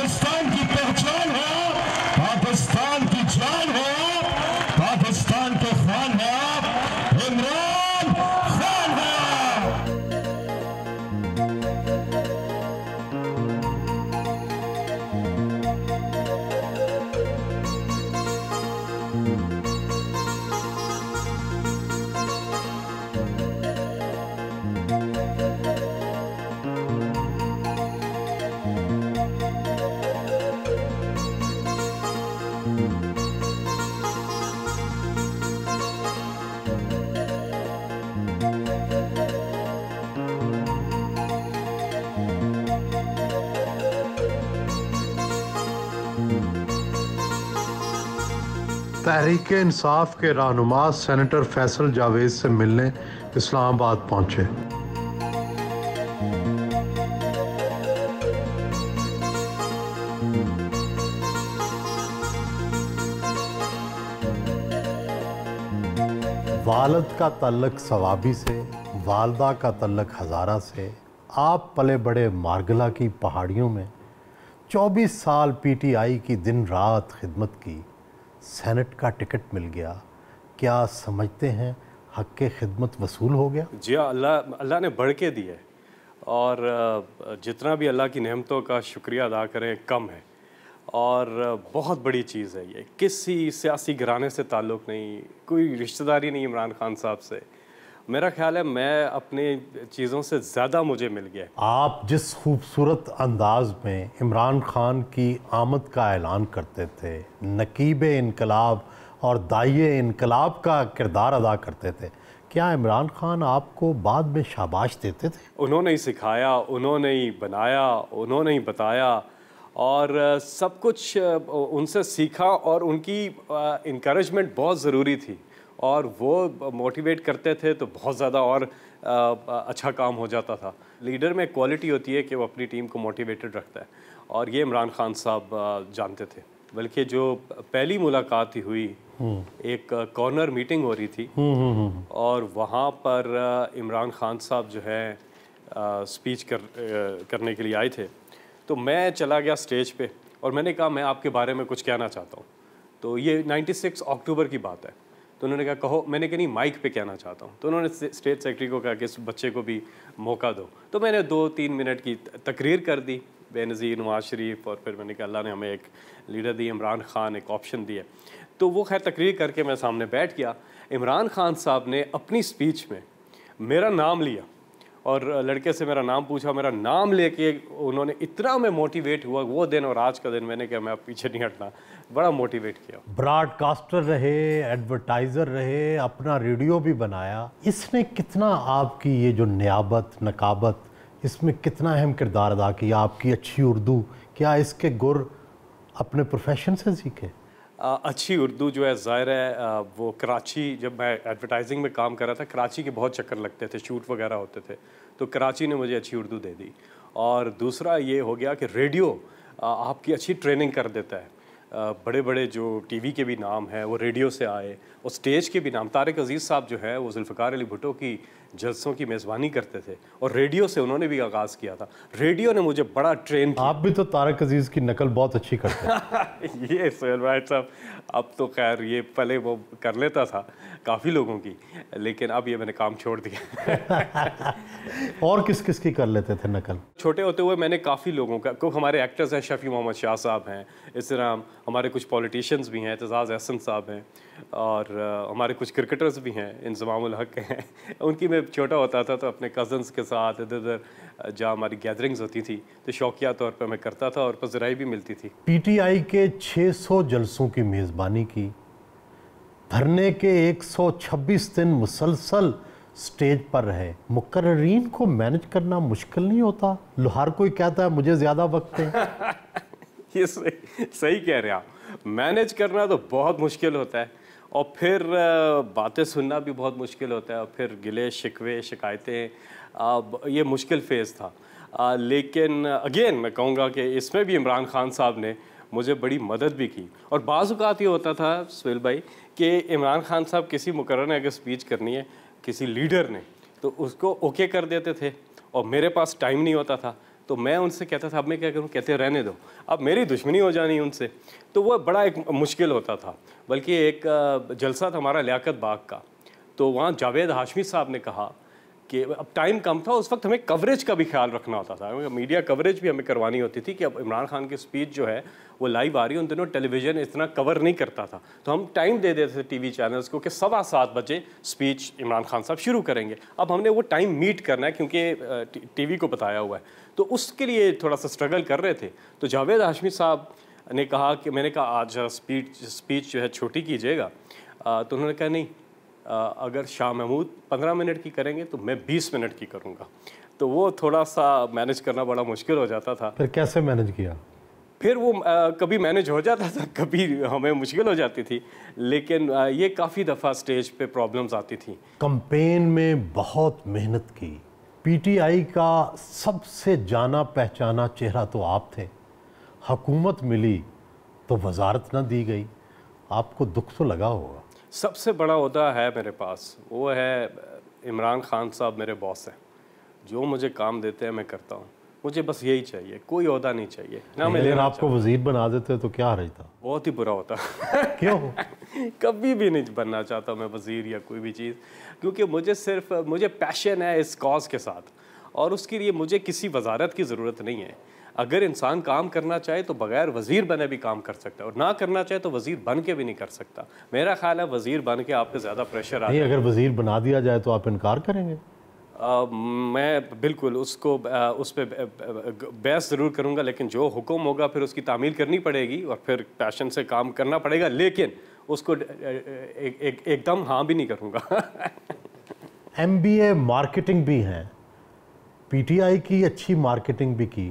पाकिस्तान की पहचान हो, पाकिस्तान की जान हो, पाकिस्तान के खान हो आप, इमरान खान हो। तहरीक-ए-इंसाफ के रहनुमा सेनेटर फैसल जावेद से मिलने इस्लामाबाद पहुंचे। वालिद का तल्लक सवाबी से, वालदा का तल्लक हज़ारा से। आप पले बड़े मारगला की पहाड़ियों में, 24 साल पीटीआई की दिन रात खिदमत की, सेनेट का टिकट मिल गया। क्या समझते हैं हक़ के खिदमत वसूल हो गया? जी अल्लाह ने बढ़ के दी है, और जितना भी अल्लाह की नेमतों का शुक्रिया अदा करें कम है। और बहुत बड़ी चीज़ है ये, किसी सियासी घराने से ताल्लुक़ नहीं, कोई रिश्तेदारी नहीं इमरान खान साहब से। मेरा ख्याल है मैं अपने चीज़ों से ज़्यादा मुझे मिल गया। आप जिस खूबसूरत अंदाज में इमरान खान की आमद का ऐलान करते थे, नकीब इनकलाब और दाइए इनकलाब का किरदार अदा करते थे, क्या इमरान खान आपको बाद में शाबाश देते थे? उन्होंने ही सिखाया, उन्होंने ही बनाया, उन्होंने ही बताया, और सब कुछ उनसे सीखा, और उनकी इनकरेजमेंट बहुत ज़रूरी थी, और वो मोटिवेट करते थे तो बहुत ज़्यादा और अच्छा काम हो जाता था। लीडर में क्वालिटी होती है कि वो अपनी टीम को मोटिवेटेड रखता है, और ये इमरान खान साहब जानते थे। बल्कि जो पहली मुलाकात हुई, एक कॉर्नर मीटिंग हो रही थी, और वहाँ पर इमरान खान साहब जो है स्पीच करने के लिए आए थे। तो मैं चला गया स्टेज पे, और मैंने कहा मैं आपके बारे में कुछ कहना चाहता हूँ। तो ये 96 अक्टूबर की बात है। तो उन्होंने कहा कहो। मैंने कहा नहीं, माइक पे कहना चाहता हूँ। तो उन्होंने स्टेट सेक्रेटरी को कहा कि इस बच्चे को भी मौका दो। तो मैंने 2-3 मिनट की तकरीर कर दी, बेनज़ीर नवाज़ शरीफ, और फिर मैंने कहा अल्लाह ने हमें एक लीडर दी, इमरान खान, एक ऑप्शन दिया। तो वो खैर तकरीर करके मैं सामने बैठ गया। इमरान खान साहब ने अपनी स्पीच में मेरा नाम लिया, और लड़के से मेरा नाम पूछा, मेरा नाम लेके उन्होंने इतना मैं मोटिवेट हुआ वो दिन, और आज का दिन मैंने कहा मैं पीछे नहीं हटना, बड़ा मोटिवेट किया। ब्रॉडकास्टर रहे, एडवर्टाइज़र रहे, अपना रेडियो भी बनाया। इसने कितना आपकी ये जो नियाबत, नकाबत, इसमें कितना अहम किरदार अदा किया? आपकी अच्छी उर्दू, क्या इसके गुर अपने प्रोफेशन से सीखे? अच्छी उर्दू जो है ज़ाहिर है, वो कराची, जब मैं एडवर्टाइजिंग में काम कर रहा था, कराची के बहुत चक्कर लगते थे, शूट वगैरह होते थे, तो कराची ने मुझे अच्छी उर्दू दे दी। और दूसरा ये हो गया कि रेडियो आपकी अच्छी ट्रेनिंग कर देता है। बड़े बड़े जो टीवी के भी नाम हैं वो रेडियो से आए, और स्टेज के भी नाम, तारिक अजीज़ साहब जो है वो जुल्फ़िकार अली भुट्टो की जलसों की मेज़बानी करते थे, और रेडियो से उन्होंने भी आगाज़ किया था। रेडियो ने मुझे बड़ा ट्रेन किया। आप भी तो तारिक अजीज़ की नकल बहुत अच्छी करते हैं। ये सोहेल भाई साहब, अब तो खैर ये पहले वो कर लेता था काफ़ी लोगों की, लेकिन अब ये मैंने काम छोड़ दिया। और किस किस की कर लेते थे नकल? छोटे होते हुए मैंने काफ़ी लोगों का, क्योंकि हमारे एक्टर्स हैं, शफ़ी मोहम्मद शाह साहब हैं, इस तरह हमारे कुछ पॉलिटिशियंस भी हैं, एतजाज़ अहसन साहब हैं, और हमारे कुछ क्रिकेटर्स भी हैं, इंज़मामुल हक हैं। उनकी मैं छोटा होता था तो अपने कज़न्स के साथ इधर उधर जहाँ हमारी गैदरिंग्स होती थी तो शौकिया तौर पर मैं करता था, और पज़राई भी मिलती थी। पीटीआई के 600 जलसों की मेज़बानी की, धरने के 126 दिन मुसलसल स्टेज पर रहे। मुकर्रीन को मैनेज करना मुश्किल नहीं होता? हर कोई कहता है मुझे ज़्यादा वक्त है। ये सही कह रहे हैं आप, मैनेज करना तो बहुत मुश्किल होता है, और फिर बातें सुनना भी बहुत मुश्किल होता है, और फिर गिले शिकवे शिकायतें, ये मुश्किल फ़ेज़ था। लेकिन अगेन मैं कहूँगा कि इसमें भी इमरान खान साहब ने मुझे बड़ी मदद भी की। और बाज़ औक़ात ये होता था सुहेल भाई कि इमरान खान साहब किसी मुकर्रर ने अगर स्पीच करनी है किसी लीडर ने, तो उसको ओके कर देते थे, और मेरे पास टाइम नहीं होता था, तो मैं उनसे कहता था अब मैं क्या करूं, कहते रहने दो, अब मेरी दुश्मनी हो जानी उनसे। तो वो बड़ा एक मुश्किल होता था। बल्कि एक जलसा था हमारा लियाकत बाग का, तो वहाँ जावेद हाशमी साहब ने कहा कि अब टाइम कम था, उस वक्त हमें कवरेज का भी ख्याल रखना होता था, मीडिया कवरेज भी हमें करवानी होती थी कि अब इमरान खान की स्पीच जो है वो लाइव आ रही है। उन दिनों टेलीविज़न इतना कवर नहीं करता था, तो हम टाइम दे देते थे टीवी चैनल्स को कि 7:15 बजे स्पीच इमरान खान साहब शुरू करेंगे। अब हमने वो टाइम मीट करना है क्योंकि टीवी को बताया हुआ है, तो उसके लिए थोड़ा सा स्ट्रगल कर रहे थे। तो जावेद हाशमी साहब ने कहा कि मैंने कहा आज स्पीच जो है छोटी कीजिएगा। तो उन्होंने कहा नहीं, अगर शाह महमूद 15 मिनट की करेंगे तो मैं 20 मिनट की करूँगा। तो वो थोड़ा सा मैनेज करना बड़ा मुश्किल हो जाता था। फिर कैसे मैनेज किया? फिर वो कभी मैनेज हो जाता था, कभी हमें मुश्किल हो जाती थी, लेकिन ये काफ़ी दफ़ा स्टेज पे प्रॉब्लम्स आती थी। कैंपेन में बहुत मेहनत की, पीटीआई का सबसे जाना पहचाना चेहरा तो आप थे। हुकूमत मिली तो वजारत ना दी गई, आपको दुख तो लगा होगा। सबसे बड़ा ओहदा है मेरे पास, वो है इमरान खान साहब मेरे बॉस हैं, जो मुझे काम देते हैं मैं करता हूँ, मुझे बस यही चाहिए, कोई ओहदा नहीं चाहिए ना। मैं अगर आपको वजीर बना देते तो क्या हर्ज था? बहुत ही बुरा होता। क्यों? कभी भी नहीं बनना चाहता मैं वजीर या कोई भी चीज़, क्योंकि मुझे पैशन है इस कॉज के साथ, और उसके लिए मुझे किसी वजारत की ज़रूरत नहीं है। अगर इंसान काम करना चाहे तो बगैर वज़ीर बने भी काम कर सकता है, और ना करना चाहे तो वज़ीर बन के भी नहीं कर सकता। मेरा ख्याल है वज़ीर बन के आप पे ज़्यादा प्रेशर नहीं, अगर वज़ीर बना दिया जाए तो आप इनकार करेंगे? मैं बिल्कुल उसको उस पर बहस ज़रूर करूँगा, लेकिन जो हुक्म होगा फिर उसकी तामील करनी पड़ेगी और फिर पैशन से काम करना पड़ेगा, लेकिन उसको एकदम हाँ भी नहीं करूँगा। MBA मार्केटिंग भी हैं, पीटीआई की अच्छी मार्केटिंग भी की,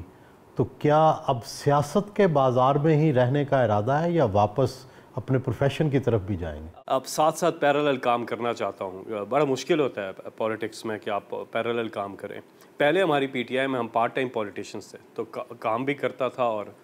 तो क्या अब सियासत के बाज़ार में ही रहने का इरादा है या वापस अपने प्रोफेशन की तरफ भी जाएंगे? अब साथ साथ पैरेलल काम करना चाहता हूँ। बड़ा मुश्किल होता है पॉलिटिक्स में कि आप पैरेलल काम करें। पहले हमारी पीटीआई में हम पार्ट टाइम पॉलिटिशियंस थे, तो काम भी करता था और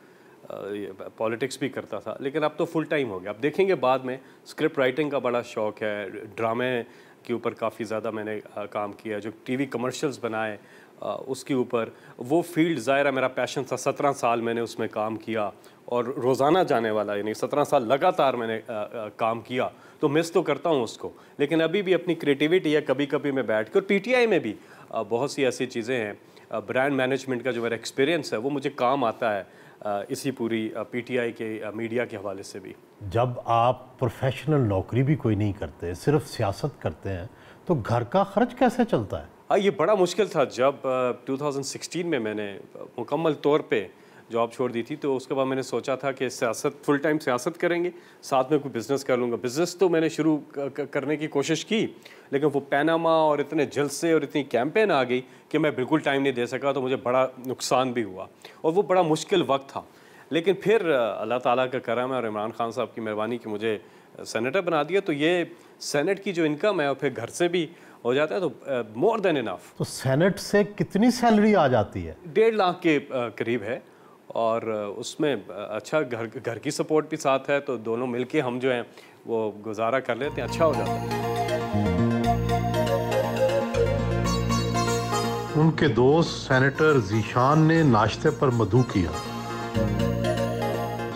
पॉलिटिक्स भी करता था, लेकिन अब तो फुल टाइम हो गया। अब देखेंगे बाद में। स्क्रिप्ट राइटिंग का बड़ा शौक़ है, ड्रामे के ऊपर काफ़ी ज़्यादा मैंने काम किया, जो टीवी कमर्शियल्स बनाए उसके ऊपर, वो फील्ड ज़ाहिर मेरा पैशन था। 17 साल मैंने उसमें काम किया और रोज़ाना जाने वाला, यानी 17 साल लगातार मैंने काम किया, तो मिस तो करता हूँ उसको, लेकिन अभी भी अपनी क्रिएटिविटी है, कभी कभी मैं बैठ कर। पीटीआई में भी बहुत सी ऐसी चीज़ें हैं, ब्रांड मैनेजमेंट का जो मेरा एक्सपीरियंस है वो मुझे काम आता है इसी पूरी पीटीआई के मीडिया के हवाले से भी। जब आप प्रोफेशनल नौकरी भी कोई नहीं करते, सिर्फ सियासत करते हैं, तो घर का खर्च कैसे चलता है? ये बड़ा मुश्किल था। जब 2016 में मैंने मुकम्मल तौर पे जॉब छोड़ दी थी, तो उसके बाद मैंने सोचा था कि सियासत, फुल टाइम सियासत करेंगे, साथ में कोई बिज़नेस कर लूँगा। बिज़नेस तो मैंने शुरू करने की कोशिश की, लेकिन वो पैनामा और इतने जलसे और इतनी कैंपेन आ गई कि मैं बिल्कुल टाइम नहीं दे सका, तो मुझे बड़ा नुकसान भी हुआ और वो बड़ा मुश्किल वक्त था। लेकिन फिर अल्लाह ताला का करम है और इमरान खान साहब की मेहरबानी कि मुझे सेनेटर बना दिया, तो ये सेनेट की जो इनकम है और फिर घर से भी हो जाता है, तो मोर देन इनफ। तो सेनेट से कितनी सैलरी आ जाती है? 1.5 लाख के करीब है, और उसमें अच्छा घर की सपोर्ट भी साथ है, तो दोनों मिलके हम जो हैं वो गुजारा कर लेते हैं, अच्छा हो जाता है। उनके दोस्त सेनेटर जीशान ने नाश्ते पर मधु किया।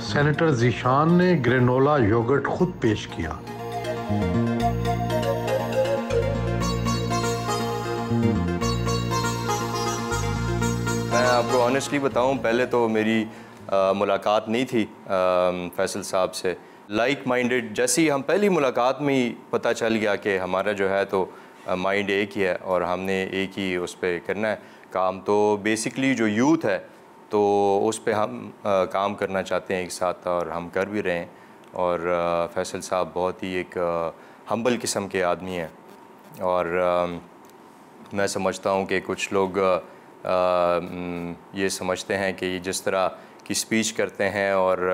सेनेटर जीशान ने ग्रेनोला योगर्ट खुद पेश किया। मैं आपको ऑनेस्टली बताऊं, पहले तो मेरी मुलाकात नहीं थी फैसल साहब से। लाइक माइंडेड, जैसी हम पहली मुलाकात में ही पता चल गया कि हमारा जो है तो माइंड एक ही है और हमने एक ही उस पर करना है काम। तो बेसिकली जो यूथ है तो उस पर हम काम करना चाहते हैं एक साथ, और हम कर भी रहे हैं। और फैसल साहब बहुत ही एक हम्बल किस्म के आदमी हैं, और मैं समझता हूँ कि कुछ लोग ये समझते हैं कि जिस तरह की स्पीच करते हैं और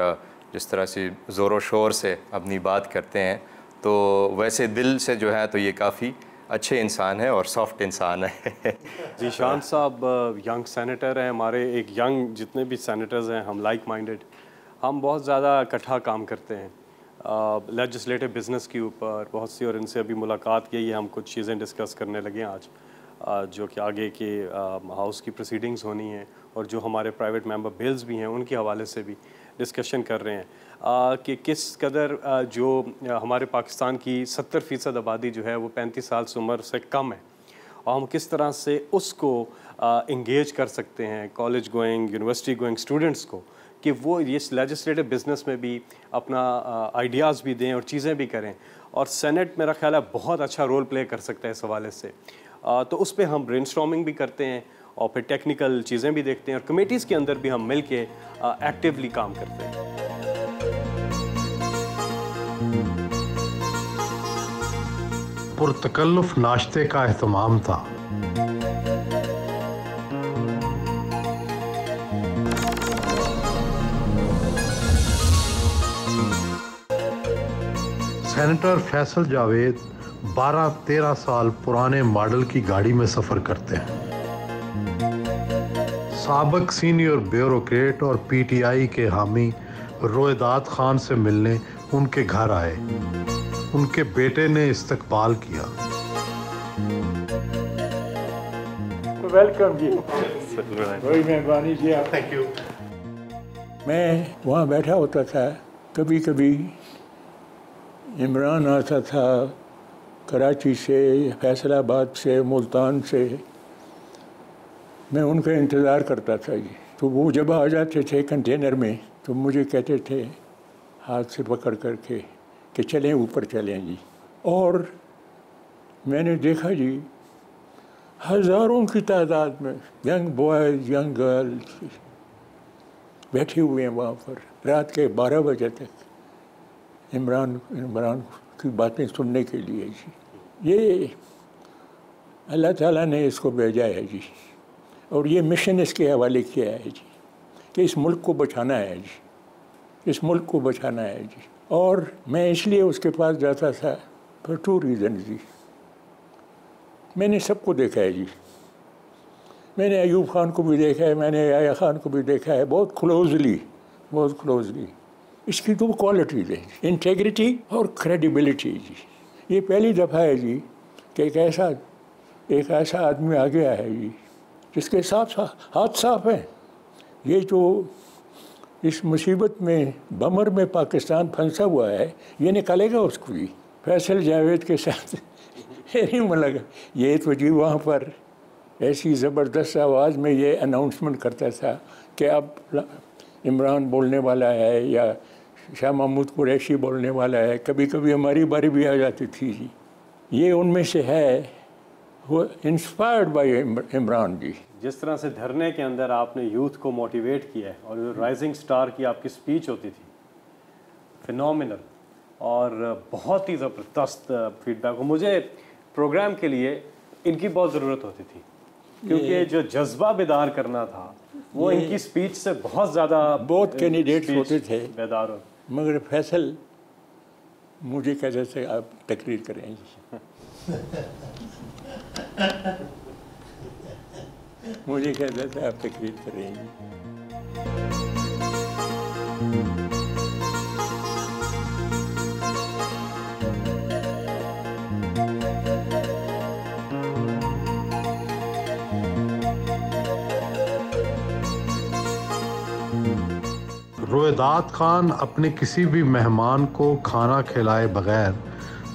जिस तरह से ज़ोर शोर से अपनी बात करते हैं, तो वैसे दिल से जो है तो ये काफ़ी अच्छे इंसान है और सॉफ्ट इंसान है। जीशान साहब यंग सेनेटर हैं हमारे, एक यंग जितने भी सेनेटर्स हैं हम लाइक माइंडेड, हम बहुत ज़्यादा इकट्ठा काम करते हैं लेजिस्लेटिव बिज़नेस के ऊपर बहुत सी, और इनसे अभी मुलाकात की है, हम कुछ चीज़ें डिस्कस करने लगे हैं आज, जो कि आगे के हाउस की प्रोसीडिंग्स होनी हैं और जो हमारे प्राइवेट मेंबर बिल्स भी हैं उनके हवाले से भी डिस्कशन कर रहे हैं कि किस कदर जो हमारे पाकिस्तान की 70% आबादी जो है वो 35 साल से उम्र से कम है और हम किस तरह से उसको इंगेज कर सकते हैं college going university going students को कि वो ये लेजिस्लेटिव बिजनेस में भी अपना आइडियाज़ भी दें और चीज़ें भी करें। और सेनेट मेरा ख्याल है बहुत अच्छा रोल प्ले कर सकता है इस हवाले से। तो उस पर हम ब्रेनस्टॉर्मिंग भी करते हैं और फिर टेक्निकल चीज़ें भी देखते हैं और कमेटीज़ के अंदर भी हम मिल के एक्टिवली काम करते हैं। पुरतकल्लुफ़ नाश्ते का एहतमाम था। सेनेटर फैसल जावेद 12-13 साल पुराने मॉडल की गाड़ी में सफ़र करते हैं। साबिक सीनियर ब्यूरोक्रेट और पीटीआई के हामी रोएदाद खान से मिलने उनके घर आए। उनके बेटे ने इस्तकबाल किया। वेलकम जी, बड़ी मेहरबानी जी आप। Thank you. मैं वहाँ बैठा होता था, कभी कभी इमरान आता था कराची से, फैसलाबाद से, मुल्तान से, मैं उनका इंतज़ार करता था जी। तो वो जब आ जाते थे कंटेनर में तो मुझे कहते थे हाथ से पकड़ करके कि चलें ऊपर चलें जी। और मैंने देखा जी हज़ारों की तादाद में यंग बॉयज़ यंग गर्ल्स बैठे हुए हैं वहाँ पर रात के 12 बजे तक इमरान की बातें सुनने के लिए जी। ये अल्लाह ताला ने इसको भेजा है जी और ये मिशन इसके हवाले किया है जी कि इस मुल्क को बचाना है जी, इस मुल्क को बचाना है जी। और मैं इसलिए उसके पास जाता था फॉर 2 रीज़न जी। मैंने सबको देखा है जी, मैंने अयूब खान को भी देखा है, मैंने याया खान को भी देखा है बहुत क्लोजली। इसकी 2 क्वालिटीज़ हैं, इंटेग्रिटी और क्रेडिबिलिटी जी। ये पहली दफ़ा है जी कि एक ऐसा आदमी आ गया है जी जिसके हाथ साफ हैं। ये जो इस मुसीबत में बमर में पाकिस्तान फंसा हुआ है ये निकालेगा उसको भी। फैसल जावेद के साथ नहीं लगा ये तो जी वहाँ पर ऐसी ज़बरदस्त आवाज़ में ये अनाउंसमेंट करता था कि अब इमरान बोलने वाला है या शाह महमूद कुरैशी बोलने वाला है। कभी कभी हमारी बारी भी आ जाती थी जी। ये उनमें से है, वो इंस्पायर्ड बाय इमरान जी। जिस तरह से धरने के अंदर आपने यूथ को मोटिवेट किया है और जो राइजिंग स्टार की आपकी स्पीच होती थी, फिनोमिनल और बहुत ही ज़बरदस्त फीडबैक। मुझे प्रोग्राम के लिए इनकी बहुत ज़रूरत होती थी क्योंकि जो जज्बा बेदार करना था वो इनकी स्पीच से बहुत ज़्यादा। बहुत कैंडिडेट्स होते थे बेदार, मगर फैसल मुझे कहते थे आप तकरीर करें मुझे कहते थे आप तकरीर करेंगे। रोएदाद खान अपने किसी भी मेहमान को खाना खिलाए बगैर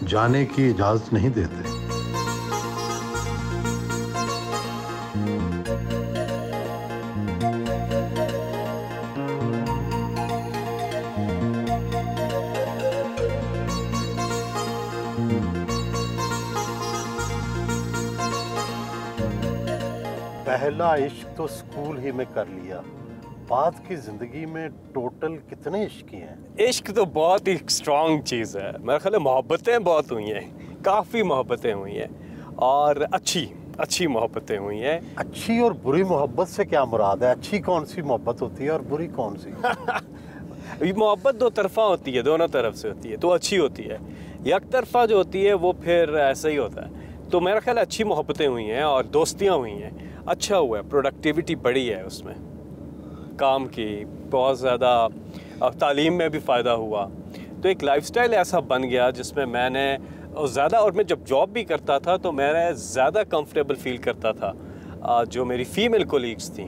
जाने की इजाज़त नहीं देते। पहला इश्क तो स्कूल ही में कर लिया, बाद की ज़िंदगी में टोटल कितने इश्क हैं? इश्क तो बहुत ही स्ट्रॉन्ग चीज़ है। मेरा ख्याल है मोहब्बतें बहुत हुई हैं, काफ़ी मोहब्बतें हुई हैं और अच्छी मोहब्बतें हुई हैं। अच्छी और बुरी मोहब्बत से क्या मुराद है? अच्छी कौन सी मोहब्बत होती है और बुरी कौन सी? ये मोहब्बत 2 तरफ़ा होती है, दोनों तरफ से होती है तो अच्छी होती है। एक तरफ़ा जो होती है वो फिर ऐसा ही होता है। तो मेरा ख्याल अच्छी मोहब्बतें हुई हैं और दोस्तियाँ हुई हैं, अच्छा हुआ है, प्रोडक्टिविटी बढ़ी है उसमें काम की, बहुत ज़्यादा तालीम में भी फ़ायदा हुआ। तो एक लाइफस्टाइल ऐसा बन गया जिसमें मैंने ज़्यादा, और मैं जब जॉब भी करता था तो मैं ज़्यादा कंफर्टेबल फील करता था। जो मेरी फ़ीमेल कोलीग्स थी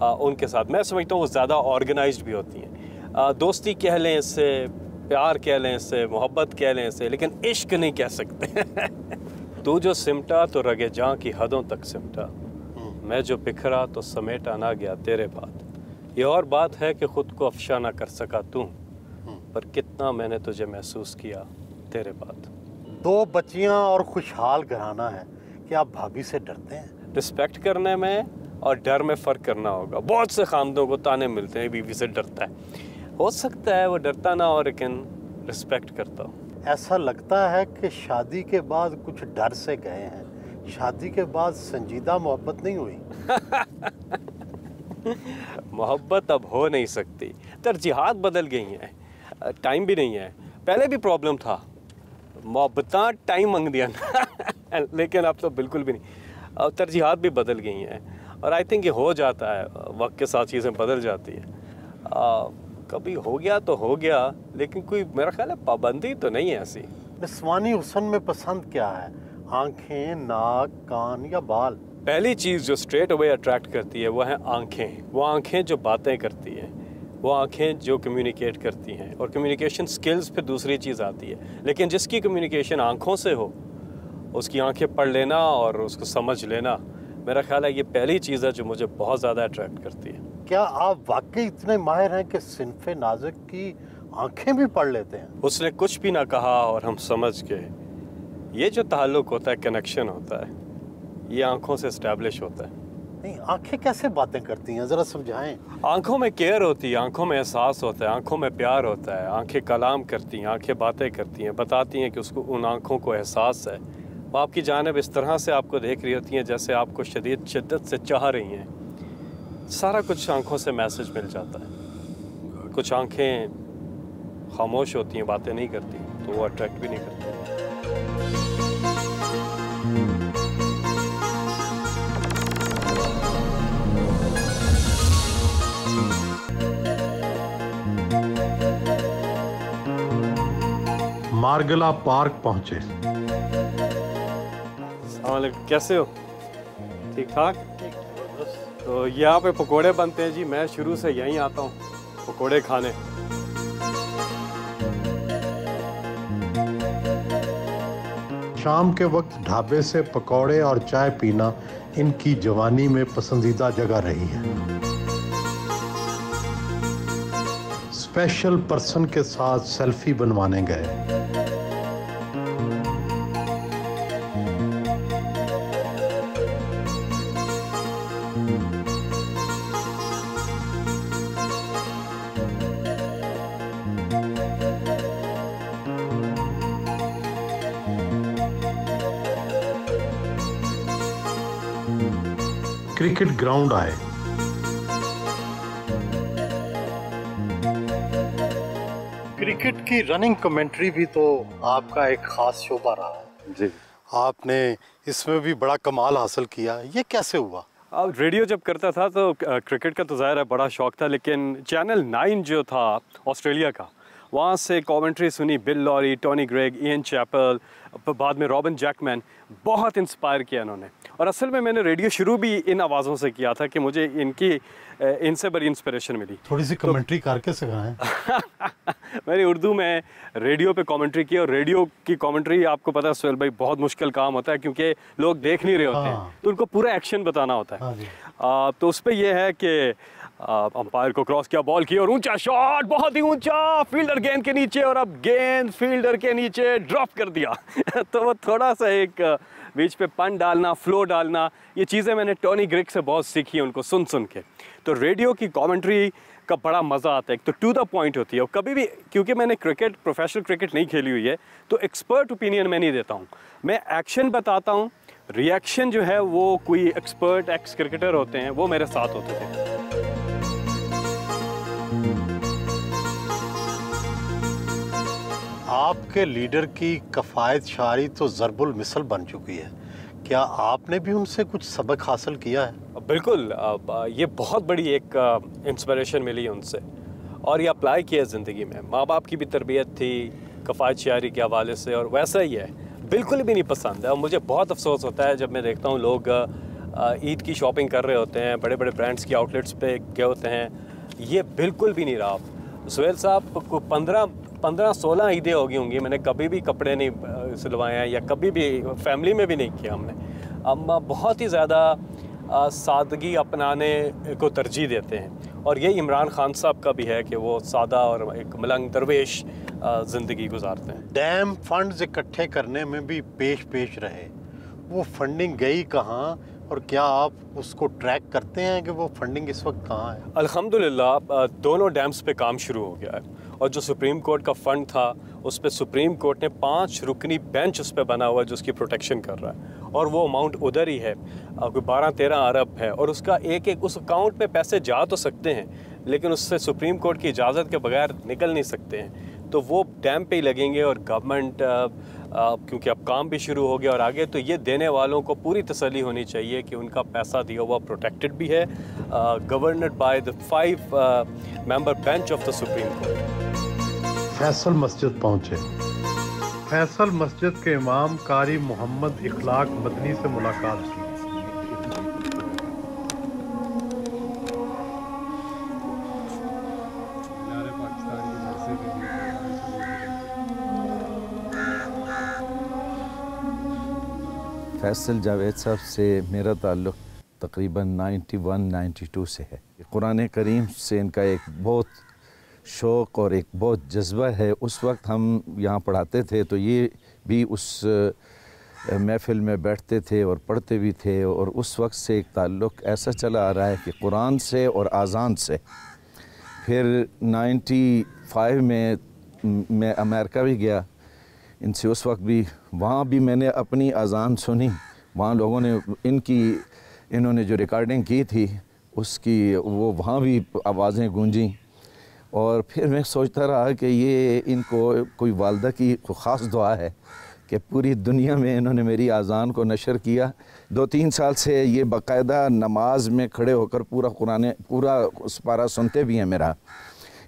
उनके साथ मैं समझता हूँ वो ज़्यादा ऑर्गेनाइज्ड भी होती हैं। दोस्ती कह लें इससे, प्यार कह लें इससे, मोहब्बत कह लें इससे, लेकिन इश्क नहीं कह सकते। तू जो सिमटा तो रगे जां की हदों तक सिमटा, मैं जो बिखरा तो समेटा ना गया तेरे बाद। ये और बात है कि ख़ुद को अफशा ना कर सका तू, पर कितना मैंने तुझे महसूस किया तेरे बाद। 2 बच्चियां और खुशहाल घराना है, क्या आप भाभी से डरते हैं? रिस्पेक्ट करने में और डर में फ़र्क करना होगा। बहुत से खामदों को ताने मिलते हैं बीवी से डरता है, हो सकता है वो डरता ना हो लेकिन रिस्पेक्ट करता हो। ऐसा लगता है कि शादी के बाद कुछ डर से गए हैं, शादी के बाद संजीदा मोहब्बत नहीं हुई। मोहब्बत अब हो नहीं सकती, तरजीहात बदल गई हैं, टाइम भी नहीं है। पहले भी प्रॉब्लम था, मोहब्बत टाइम मंग दिया लेकिन अब तो बिल्कुल भी नहीं, अब तरजीहात भी बदल गई हैं और आई थिंक ये हो जाता है, वक्त के साथ चीज़ें बदल जाती हैं। कभी हो गया तो हो गया, लेकिन कोई मेरा ख्याल है पाबंदी तो नहीं है ऐसी। निस्वानी हुस्न में पसंद क्या है, आंखें, नाक, कान या बाल? पहली चीज़ जो स्ट्रेट अवे अट्रैक्ट करती है वो है आंखें। वो आंखें जो बातें करती हैं, वो आंखें जो कम्युनिकेट करती हैं, और कम्युनिकेशन स्किल्स पे दूसरी चीज़ आती है। लेकिन जिसकी कम्युनिकेशन आंखों से हो, उसकी आंखें पढ़ लेना और उसको समझ लेना, मेरा ख्याल है ये पहली चीज़ है जो मुझे बहुत ज़्यादा अट्रैक्ट करती है। क्या आप वाकई इतने माहिर हैं कि सिनफ़े नाज़िक की आंखें भी पढ़ लेते हैं? उसने कुछ भी ना कहा और हम समझ गए। ये जो ताल्लुक़ होता है, कनेक्शन होता है, ये आंखों से इस्टेब्लिश होता है। नहीं, आंखें कैसे बातें करती हैं, ज़रा समझाएं। आंखों में केयर होती है, आंखों में एहसास होता है, आंखों में प्यार होता है, आंखें कलाम करती हैं, आंखें बातें करती हैं, बताती हैं कि उसको, उन आंखों को एहसास है। वो आपकी जानिब इस तरह से आपको देख रही होती हैं जैसे आपको शदीद शिद्दत से चाह रही हैं। सारा कुछ आंखों से मैसेज मिल जाता है। कुछ आंखें खामोश होती हैं, बातें नहीं करती, तो वो अट्रैक्ट भी नहीं करती। मार्गला पार्क पहुंचे। कैसे हो? ठीक ठाक? तो यहाँ पे पकोड़े बनते हैं जी, मैं शुरू से यहीं आता हूँ पकोड़े खाने। शाम के वक्त ढाबे से पकौड़े और चाय पीना इनकी जवानी में पसंदीदा जगह रही है। स्पेशल पर्सन के साथ सेल्फी बनवाने गए। क्रिकेट ग्राउंड आए। क्रिकेट की रनिंग कमेंट्री भी तो आपका एक खास शोबा रहा है जी। आपने इसमें भी बड़ा कमाल हासिल किया, ये कैसे हुआ? अब रेडियो जब करता था तो क्रिकेट का तो ज़ाहिर है बड़ा शौक था, लेकिन चैनल 9 जो था ऑस्ट्रेलिया का, वहाँ से कमेंट्री सुनी। Bill Lawry, Tony Greig, Ian Chappell, बाद में रॉबिन जैकमैन, बहुत इंस्पायर किया इन्होंने। और असल में मैंने रेडियो शुरू भी इन आवाज़ों से किया था कि मुझे इनसे बड़ी इंस्पिरेशन मिली। थोड़ी सी कमेंट्री करके सिखाएं। मैंने उर्दू में रेडियो पे कमेंट्री की, और रेडियो की कमेंट्री आपको पता है सुहेल भाई बहुत मुश्किल काम होता है, क्योंकि लोग देख नहीं रहे होते हैं, तो उनको पूरा एक्शन बताना होता है। तो उस पर यह है कि अंपायर को क्रॉस किया, बॉल की और ऊंचा शॉट, बहुत ही ऊंचा, फील्डर गेंद के नीचे, और अब गेंद फील्डर के नीचे ड्रॉप कर दिया। तो वो थोड़ा सा एक बीच पे पन डालना, फ्लो डालना, ये चीज़ें मैंने टोनी ग्रेग से बहुत सीखी हैं, उनको सुन सुन के। तो रेडियो की कमेंट्री का बड़ा मज़ा आता है, एक तो टू द पॉइंट होती है। और कभी भी, क्योंकि मैंने प्रोफेशनल क्रिकेट नहीं खेली हुई है, तो एक्सपर्ट ओपिनियन मैं नहीं देता हूँ, मैं एक्शन बताता हूँ। रिएक्शन जो है वो कोई एक्सपर्ट एक्स क्रिकेटर होते हैं, वो मेरे साथ होते थे। आपके लीडर की कफ़ायत शारी तो ज़रबुल मिसल बन चुकी है, क्या आपने भी उनसे कुछ सबक हासिल किया है? बिल्कुल, ये बहुत बड़ी एक इंस्पिरेशन मिली उनसे, और ये अप्लाई किया ज़िंदगी में। माँ बाप की भी तरबियत थी कफ़ायत शारी के हवाले से, और वैसा ही है, बिल्कुल भी नहीं पसंद है। और मुझे बहुत अफसोस होता है जब मैं देखता हूँ लोग ईद की शॉपिंग कर रहे होते हैं, बड़े बड़े ब्रांड्स की आउटलेट्स पे गए होते हैं। ये बिल्कुल भी नहीं रहा। सुहेल साहब को 15-16 ईदें हो गई होंगी, मैंने कभी भी कपड़े नहीं सिलवाए हैं या कभी भी फैमिली में भी नहीं किया हमने। हम बहुत ही ज़्यादा सादगी अपनाने को तरजीह देते हैं, और ये इमरान खान साहब का भी है कि वो सादा और एक मलंग दरवेश ज़िंदगी गुजारते हैं। डैम फंड्स इकट्ठे करने में भी पेश रहे, वो फंडिंग गई कहाँ, और क्या आप उसको ट्रैक करते हैं कि वो फंडिंग इस वक्त कहाँ है? अल्हम्दुलिल्लाह दोनों डैम्स पे काम शुरू हो गया है, और जो सुप्रीम कोर्ट का फ़ंड था उस पर सुप्रीम कोर्ट ने 5 रुकनी बेंच उस पर बना हुआ है जो उसकी प्रोटेक्शन कर रहा है, और वो अमाउंट उधर ही है, कोई 12-13 अरब है, और उसका एक उस अकाउंट में पैसे जा तो सकते हैं लेकिन उससे सुप्रीम कोर्ट की इजाज़त के बगैर निकल नहीं सकते हैं। तो वो डैम पे ही लगेंगे, और गवर्नमेंट क्योंकि अब काम भी शुरू हो गया और आगे, तो ये देने वालों को पूरी तसल्ली होनी चाहिए कि उनका पैसा दिया हुआ प्रोटेक्टेड भी है, governed by the 5 member bench of the supreme court. Faisal मस्जिद पहुंचे। फैसल मस्जिद के इमाम कारी मोहम्मद इखलाक मदनी से मुलाकात की। फैसल जावेद साहब से मेरा ताल्लुक़ तकरीबन 91-92 से है। कुरान करीम से इनका एक बहुत शौक़ और एक बहुत जज्बा है। उस वक्त हम यहाँ पढ़ाते थे तो ये भी उस महफ़िल में बैठते थे और पढ़ते भी थे, और उस वक्त से एक ताल्लुक़ ऐसा चला आ रहा है कि कुरान से और आज़ान से। फिर 95 में मैं अमेरिका भी गया इनसे, उस वक्त भी वहाँ भी मैंने अपनी अज़ान सुनी। वहाँ लोगों ने इन्होंने जो रिकॉर्डिंग की थी उसकी वो वहाँ भी आवाज़ें गूंजी, और फिर मैं सोचता रहा कि ये इनको कोई वालदा की ख़ास दुआ है कि पूरी दुनिया में इन्होंने मेरी अज़ान को नशर किया। 2-3 साल से ये बाकायदा नमाज में खड़े होकर पूरा उस पारा सुनते भी हैं मेरा।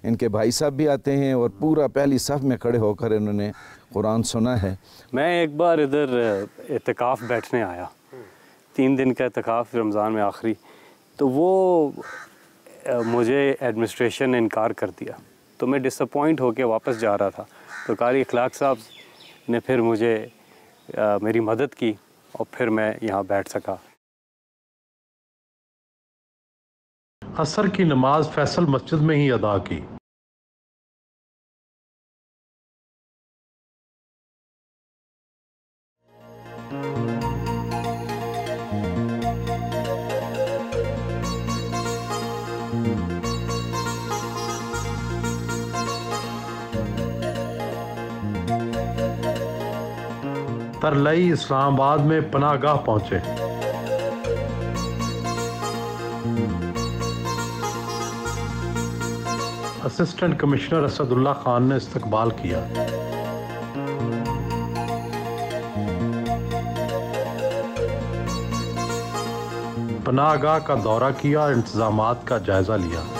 इनके भाई साहब भी आते हैं और पूरा पहली सफ़ में खड़े होकर इन्होंने कुरान सुना है। मैं एक बार इधर इत्तिकाफ़ बैठने आया, 3 दिन का इत्तिकाफ़ रमज़ान में आखिरी, तो वो मुझे एडमिनिस्ट्रेशन ने इनकार कर दिया, तो मैं डिसअपॉइंट होकर वापस जा रहा था, तो कारी इखलाक साहब ने फिर मुझे मेरी मदद की और फिर मैं यहाँ बैठ सका। असर की नमाज फैसल मस्जिद में ही अदा की। तरलई इस्लामाबाद में पनाहगाह पहुंचे। असिस्टेंट कमिश्नर असदुल्ला खान ने इस्तकबाल किया। पनाहगाह का दौरा किया और इंतजामात का जायजा लिया।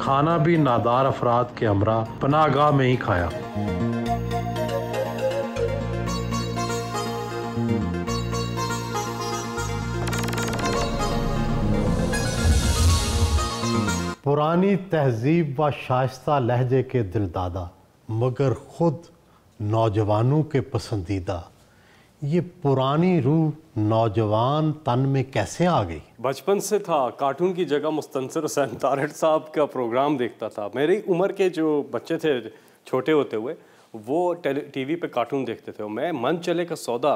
खाना भी नादार अफराद के हमरा पनाहगाह में ही खाया। पुरानी तहजीब व शाइस्ता लहजे के दिलदादा मगर खुद नौजवानों के पसंदीदा, ये पुरानी रूह नौजवान तन में कैसे आ गई? बचपन से था। कार्टून की जगह मुस्तनसर हुसैन तारड़ साहब का प्रोग्राम देखता था। मेरी उम्र के जो बच्चे थे छोटे होते हुए, वो टीवी पे कार्टून देखते थे। मैं मन चले का सौदा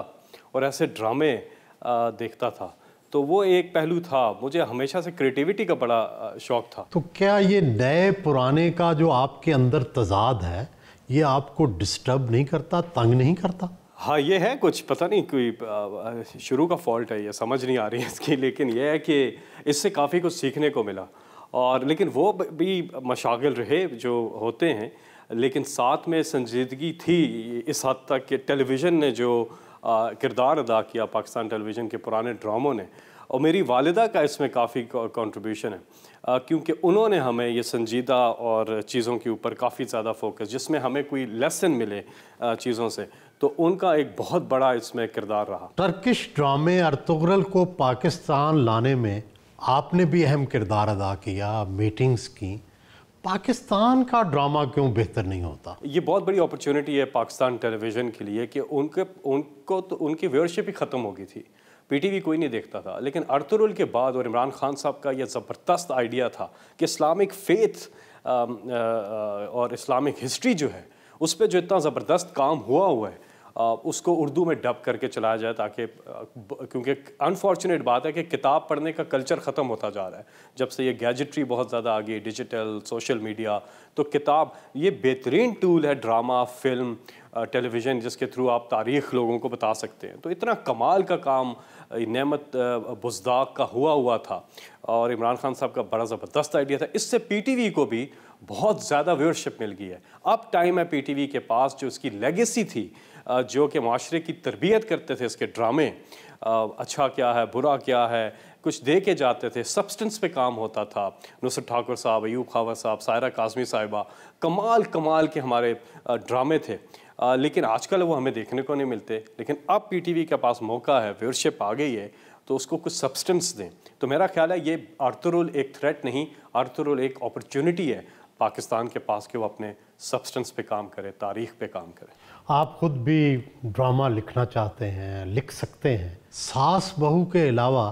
और ऐसे ड्रामे देखता था, तो वो एक पहलू था। मुझे हमेशा से क्रिएटिविटी का बड़ा शौक़ था। तो क्या ये नए पुराने का जो आपके अंदर तजाद है, ये आपको डिस्टर्ब नहीं करता, तंग नहीं करता? हाँ, ये है कुछ, पता नहीं कोई शुरू का फॉल्ट है, ये समझ नहीं आ रही है इसकी, लेकिन ये है कि इससे काफ़ी कुछ सीखने को मिला। और लेकिन वो भी मशागिल रहे जो होते हैं, लेकिन साथ में संजीदगी थी इस हद तक कि टेलीविज़न ने जो किरदार अदा किया पाकिस्तान टेलीविज़न के पुराने ड्रामों ने, और मेरी वालिदा का इसमें काफ़ी कंट्रीब्यूशन है, क्योंकि उन्होंने हमें ये संजीदा और चीज़ों के ऊपर काफ़ी ज़्यादा फोकस, जिसमें हमें कोई लेसन मिले चीज़ों से, तो उनका एक बहुत बड़ा इसमें किरदार रहा। टर्किश ड्रामे अर्तुगरुल को पाकिस्तान लाने में आपने भी अहम किरदार अदा किया, मीटिंग्स की। पाकिस्तान का ड्रामा क्यों बेहतर नहीं होता? ये बहुत बड़ी अपॉर्चुनिटी है पाकिस्तान टेलीविज़न के लिए कि उनको तो उनकी व्यूअरशिप ही ख़त्म हो गई थी, पीटीवी कोई नहीं देखता था। लेकिन अर्तुगरुल के बाद और इमरान खान साहब का यह ज़बरदस्त आइडिया था कि इस्लामिक फ़ेथ और इस्लामिक हिस्ट्री जो है उस पर जो इतना ज़बरदस्त काम हुआ है उसको उर्दू में डब करके चलाया जाए, ताकि क्योंकि अनफॉर्चुनेट बात है कि किताब पढ़ने का कल्चर ख़त्म होता जा रहा है जब से ये गैजेट्री बहुत ज़्यादा आ गई, डिजिटल सोशल मीडिया। तो किताब ये बेहतरीन टूल है, ड्रामा, फिल्म, टेलीविज़न, जिसके थ्रू आप तारीख़ लोगों को बता सकते हैं। तो इतना कमाल का काम नेमत बुज़दाक का हुआ था और इमरान खान साहब का बड़ा ज़बरदस्त आइडिया था। इससे पीटीवी को भी बहुत ज़्यादा व्यूअरशिप मिल गई है। अब टाइम है पीटीवी के पास जो उसकी लेगेसी थी, जो कि माशरे की तरबियत करते थे, इसके ड्रामे अच्छा क्या है, बुरा क्या है, कुछ दे के जाते थे, सब्सटेंस पे काम होता था। नुसरत ठाकुर साहब, अयूब खावर साहब, सायरा काज़मी साहिबा, कमाल के हमारे ड्रामे थे। लेकिन आजकल वो हमें देखने को नहीं मिलते। लेकिन अब पीटीवी के पास मौका है, व्यूअरशिप आ गई है, तो उसको कुछ सब्सटेंस दें। तो मेरा ख्याल है ये अर्तुगरुल एक थ्रेट नहीं, अर्तुगरुल एक अपॉर्चुनिटी है पाकिस्तान के पास कि वो अपने सब्सटेंस पे काम करे, तारीख़ पे काम करे। आप खुद भी ड्रामा लिखना चाहते हैं, लिख सकते हैं। सास बहू के अलावा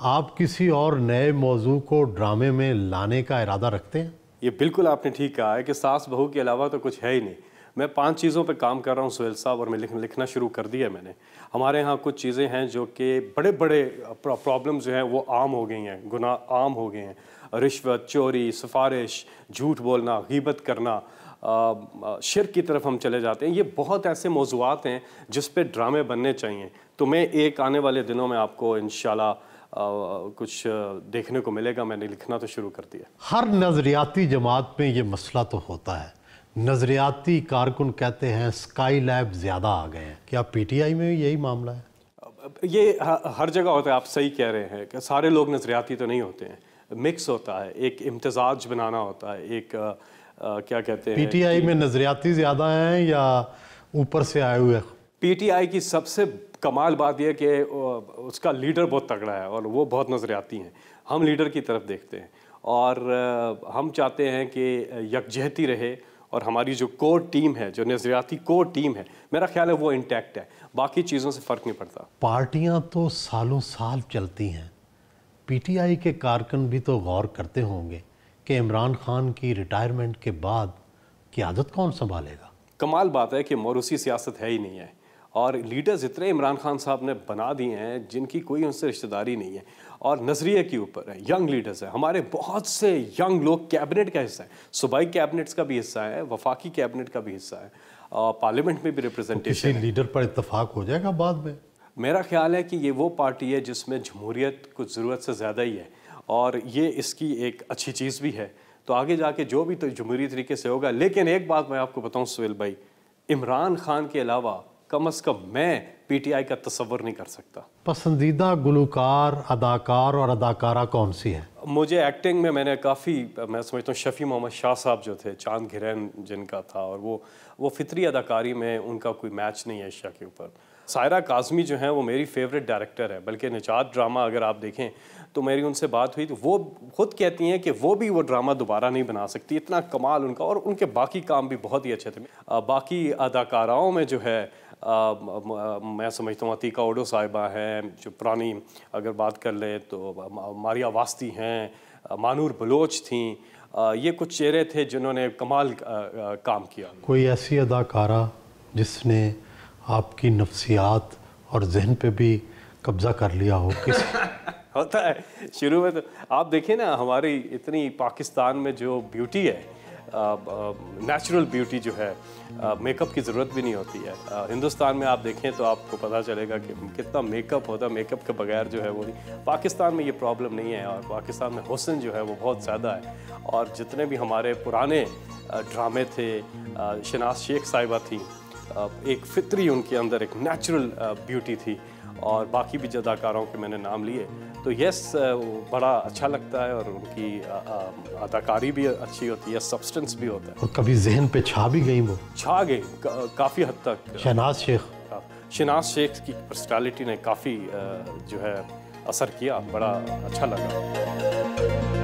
आप किसी और नए मौजू को ड्रामे में लाने का इरादा रखते हैं? ये बिल्कुल आपने ठीक कहा है कि सास बहू के अलावा तो कुछ है ही नहीं। मैं 5 चीज़ों पे काम कर रहा हूँ सुहेल साहब, और मैं लिखना शुरू कर दिया है मैंने। हमारे यहाँ कुछ चीज़ें हैं जो कि बड़े प्रॉब्लम जो हैं वो आम हो गई हैं, गुनाह आम हो गए हैं। रिश्वत, चोरी, सिफारिश, झूठ बोलना, गीबत करना, शिर्क की तरफ हम चले जाते हैं। ये बहुत ऐसे मौज़ूआत हैं जिस पे ड्रामे बनने चाहिए। तो मैं एक आने वाले दिनों में आपको इंशाल्लाह कुछ देखने को मिलेगा। मैंने लिखना तो शुरू कर दिया। हर नज़रियाती जमात में ये मसला तो होता है, नज़रियाती कारकुन कहते हैं स्काई लैब ज़्यादा आ गए हैं। क्या पीटीआई में यही मामला है? ये हर जगह होता है, आप सही कह रहे हैं कि सारे लोग नज़रियाती तो नहीं होते हैं, मिक्स होता है, एक इम्तिजाज बनाना होता है, एक क्या कहते हैं, पीटीआई में नज़रियाती ज़्यादा हैं या ऊपर से आए हुए? पीटीआई की सबसे कमाल बात यह कि उसका लीडर बहुत तगड़ा है और वो बहुत नज़रियाती हैं। हम लीडर की तरफ देखते हैं और हम चाहते हैं कि यकजहती रहे, और हमारी जो कोर टीम है, जो नज़रियाती कोर टीम है, मेरा ख्याल है वो इंटैक्ट है, बाकी चीज़ों से फ़र्क नहीं पड़ता। पार्टियां तो सालों साल चलती हैं, पीटीआई के कारकुन भी तो गौर करते होंगे कि इमरान खान की रिटायरमेंट के बाद क़यादत कौन संभालेगा? कमाल बात है कि मौरूसी सियासत है ही नहीं है, और लीडर्स इतने इमरान खान साहब ने बना दिए हैं जिनकी कोई उनसे रिश्तेदारी नहीं है, और नज़रिए के ऊपर है। यंग लीडर्स हैं हमारे, बहुत से यंग लोग कैबिनेट का हिस्सा है, सूबाई कैबिनेट्स का भी हिस्सा है, वफाकी कैबिनेट का भी हिस्सा है, और पार्लियामेंट में भी रिप्रेजेंटेशन। किसी लीडर पर इत्तेफाक हो जाएगा बाद में? मेरा ख्याल है कि ये वो पार्टी है जिसमें जमहूरियत कुछ ज़रूरत से ज़्यादा ही है, और ये इसकी एक अच्छी चीज़ भी है। तो आगे जाके जो भी तो जमहूरी तरीके से होगा। लेकिन एक बात मैं आपको बताऊं सुहेल भाई, इमरान खान के अलावा कम अज़ कम मैं पीटीआई का तस्वर नहीं कर सकता। पसंदीदा गुलकार, अदाकार और अदाकारा कौन सी है? मुझे एक्टिंग में मैंने काफ़ी, मैं समझता हूँ शफ़ी मोहम्मद शाह साहब जो थे, चांद घिरैन जिनका था, और वो फितरी अदाकारी में उनका कोई मैच नहीं है एशिया के ऊपर। सायरा काज़मी जो हैं वो मेरी फेवरेट डायरेक्टर है, बल्कि निजात ड्रामा अगर आप देखें तो मेरी उनसे बात हुई तो वो खुद कहती हैं कि वो भी वो ड्रामा दोबारा नहीं बना सकती, इतना कमाल उनका, और उनके बाकी काम भी बहुत ही अच्छे थे। बाकी अदाकाराओं में जो है मैं समझता हूँ अतीका ओडो साहिबा हैं, जो पुरानी अगर बात कर लें तो मारिया वास्ती हैं, मानूर बलोच थीं, ये कुछ चेहरे थे जिन्होंने कमाल काम किया। कोई ऐसी अदाकारा जिसने आपकी नफ्सियात और जहन पे भी कब्जा कर लिया हो? किसी होता है शुरू में, तो आप देखें ना हमारी इतनी पाकिस्तान में जो ब्यूटी है, नेचुरल ब्यूटी जो है, मेकअप की ज़रूरत भी नहीं होती है। हिंदुस्तान में आप देखें तो आपको पता चलेगा कि कितना मेकअप होता है, मेकअप के बगैर जो है वो नहीं। पाकिस्तान में ये प्रॉब्लम नहीं है, और पाकिस्तान में हुस्न जो है वो बहुत ज़्यादा है। और जितने भी हमारे पुराने ड्रामे थे, शनाज शेख साहिबा थी, एक फितरी उनके अंदर एक नेचुरल ब्यूटी थी। और बाकी भी अदाकारों के मैंने नाम लिए, तो यस बड़ा अच्छा लगता है और उनकी अदाकारी भी अच्छी होती है, सब्सटेंस भी होता है। और कभी जहन पे छा भी गई वो? छा गई काफ़ी हद तक। शहनाज शेख की पर्सनालिटी ने काफ़ी जो है असर किया, बड़ा अच्छा लगा।